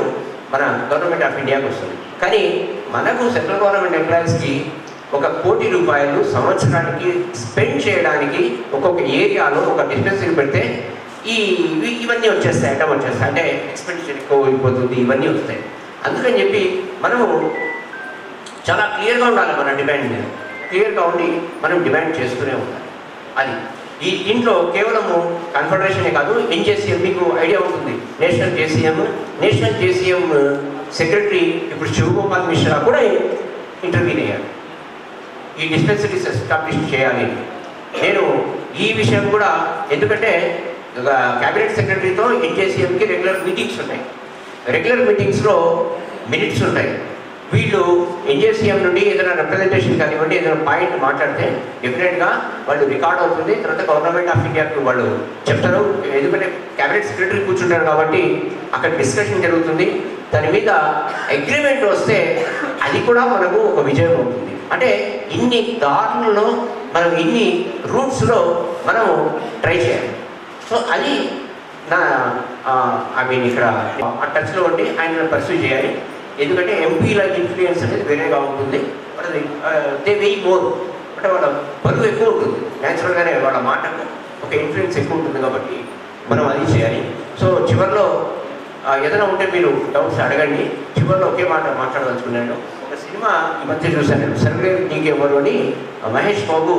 మన గవర్నమెంట్ ఆఫ్ ఇండియాకి వస్తుంది. కానీ మనకు సెంట్రల్ గవర్నమెంట్ ఎంప్లాయీస్కి 1 కోటి రూపాయలు సంవత్సరానికి స్పెండ్ చేయడానికి ఒక్కొక్క ఏరియాలో ఒక డిస్పెన్సరీ పెడితే ఇవన్నీ వచ్చేస్తాయి, ఐటమ్ వచ్చేస్తాయి. అంటే ఎక్స్పెండిచర్ ఎక్కువ అయిపోతుంది, ఇవన్నీ వస్తాయి. అందుకని చెప్పి మనము చాలా క్లియర్గా ఉండాలి. మన డిమాండ్ మీద క్లియర్గా ఉండి మనం డిమాండ్ చేస్తూనే ఉండాలి. అది దీంట్లో కేవలము కాన్ఫెడరేషనే కాదు, ఎన్జేసీఎం మీకు ఐడియా ఉంటుంది. నేషనల్ జేసీఎం సెక్రటరీ ఇప్పుడు శివగోపాల్ మిశ్రా కూడా ఇంటర్వ్యూన్ అయ్యారు. ఈ డిస్పెన్సరీస్ ఎస్టాబ్లిష్ చేయాలి. నేను ఈ విషయం కూడా ఎందుకంటే క్యాబినెట్ సెక్రటరీతో ఎన్జేసీఎంకి రెగ్యులర్ మీటింగ్స్ ఉంటాయి. రెగ్యులర్ మీటింగ్స్లో మినిట్స్ ఉంటాయి. వీళ్ళు ఎన్జేసీఎం నుండి ఏదైనా రిప్రజెంటేషన్ కానివ్వండి, ఏదైనా పాయింట్ మాట్లాడితే డెఫినెట్గా వాళ్ళు రికార్డ్ అవుతుంది. తర్వాత గవర్నమెంట్ ఆఫ్ ఇండియాకు వాళ్ళు చెప్తారు. ఎందుకంటే క్యాబినెట్ సెక్రటరీ కూర్చుంటారు కాబట్టి అక్కడ డిస్కషన్ జరుగుతుంది. దాని మీద అగ్రిమెంట్ వస్తే అది కూడా మనకు ఒక విజయం అవుతుంది. అంటే ఇన్ని దారులలో మనం ఇన్ని రూట్స్లో మనము ట్రై చేయాలి. సో అది నా ఇక్కడ ఆ టచ్లో ఉండి ఆయన పర్సూ చేయాలి. ఎందుకంటే ఎంపీల ఇన్ఫ్లుయెన్స్ అనేది వేరేగా ఉంటుంది. దే వెయ్యి మోర్ అంటే వాళ్ళ బరువు ఎక్కువ ఉంటుంది. న్యాచురల్గానే వాళ్ళ మాటకు ఒక ఇన్ఫ్లుయెన్స్ ఎక్కువ ఉంటుంది కాబట్టి మనం అది చేయాలి. సో చివరిలో ఏదైనా ఉంటే మీరు డౌట్స్ అడగండి. చివరిలో ఒకే మాట మాట్లాడదలుచుకున్నాను. ఒక సినిమా ఈ మధ్య చూశాను, సర్వే నీకెవరు అని మహేష్ బాబు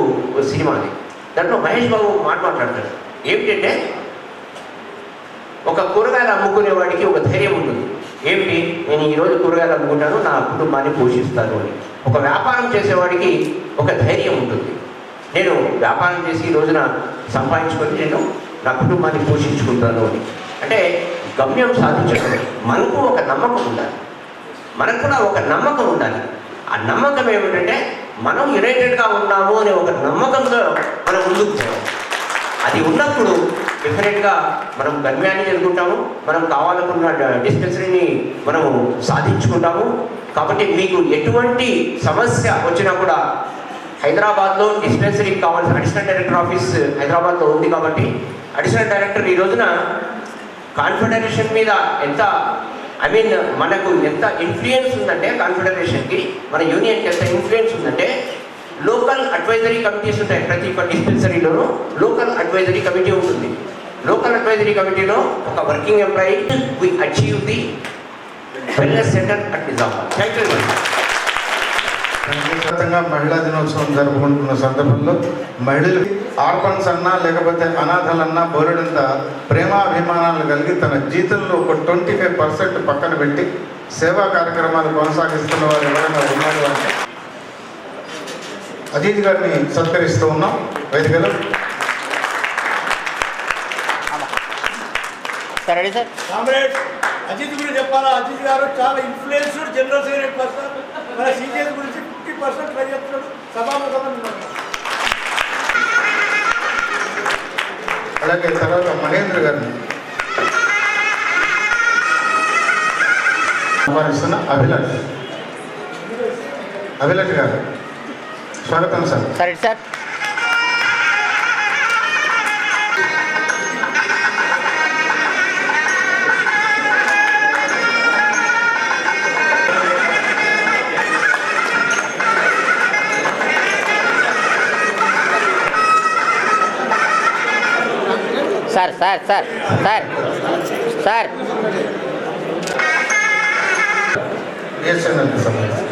సినిమా అది. దాంట్లో మహేష్ బాబు మాట్లాడతాడు. ఏమిటంటే ఒక కూరగాయలు అమ్ముకునేవాడికి ఒక ధైర్యం ఉంటుంది. ఏమిటి, నేను ఈరోజు కూరగాయలు అమ్ముకుంటాను, నా కుటుంబాన్ని పోషిస్తాను అని. ఒక వ్యాపారం చేసేవాడికి ఒక ధైర్యం ఉంటుంది. నేను వ్యాపారం చేసి ఈ రోజున సంపాదించుకొని నేను నా కుటుంబాన్ని పోషించుకుంటాను అని. అంటే గమ్యం సాధించడం మనకు ఒక నమ్మకం ఉండాలి. మనకు కూడా ఒక నమ్మకం ఉండాలి. ఆ నమ్మకం ఏమిటంటే మనం యునైటెడ్గా ఉన్నాము అనే ఒక నమ్మకంతో మనం ముందుకు పోవాలి. అది ఉన్నప్పుడు డెఫినెట్గా మనం గమ్యాన్ని ఎదుర్కొంటాము. మనం కావాలనుకున్న డిస్పెన్సరీని మనము సాధించుకుంటాము. కాబట్టి మీకు ఎటువంటి సమస్య వచ్చినా కూడా హైదరాబాద్లో డిస్పెన్సరీకి కావాల్సిన అడిషనల్ డైరెక్టర్ ఆఫీస్ హైదరాబాద్లో ఉంది కాబట్టి అడిషనల్ డైరెక్టర్ ఈ రోజున కాన్ఫెడరేషన్ మీద ఎంత మనకు ఎంత ఇన్ఫ్లుయెన్స్ ఉందంటే కాన్ఫెడరేషన్కి మన యూనియన్కి ఎంత ఇన్ఫ్లుయెన్స్ ఉందంటే లోకల్ అడ్వైజరీ కమిటీస్ ఉంటాయి. ప్రతి ఒక్క డిస్పెన్సరీలోనూ లోకల్ అడ్వైజరీ కమిటీ ఉంటుంది. లోకల్ అడ్వైజరీ కమిటీలో ఒక working employee we achieve the wellness centre at Nizamabad. Thank you very much. అంతర్గతంగా మహిళా దినోత్సవం జరుపుకుంటున్న సందర్భంలో మహిళలు ఆర్ఫన్స్ అన్నా లేకపోతే అనాథలన్నా బోలెడంత ప్రేమాభిమానాలు కలిగి తన జీతంలో ఒక 25% పక్కన పెట్టి సేవా కార్యక్రమాలు కొనసాగిస్తున్న వారు ఎవరైనా ఉన్నారు అంటే అజీత్ గారిని సత్కరిస్తూ ఉన్నాం వేదికలో. సరే సార్. కామ్రేడ్ అజిత్ గురించి చెప్పాలా? అజిత్ గారు చాలా ఇన్ఫ్లుయెన్స్డ్ జనరల్ సెక్రటరీ పర్సన్. మన సీజీఎస్ గురించి 50% ట్రై చేస్తున్నాడు. సభాముఖం. అలాగే తర్వాత మహేంద్ర గారిని ఆహ్వానిస్తున్న అభిలాష్ గారు స్వాగతం సార్. సరే sir. Sir sir sir sir sir yes అండి.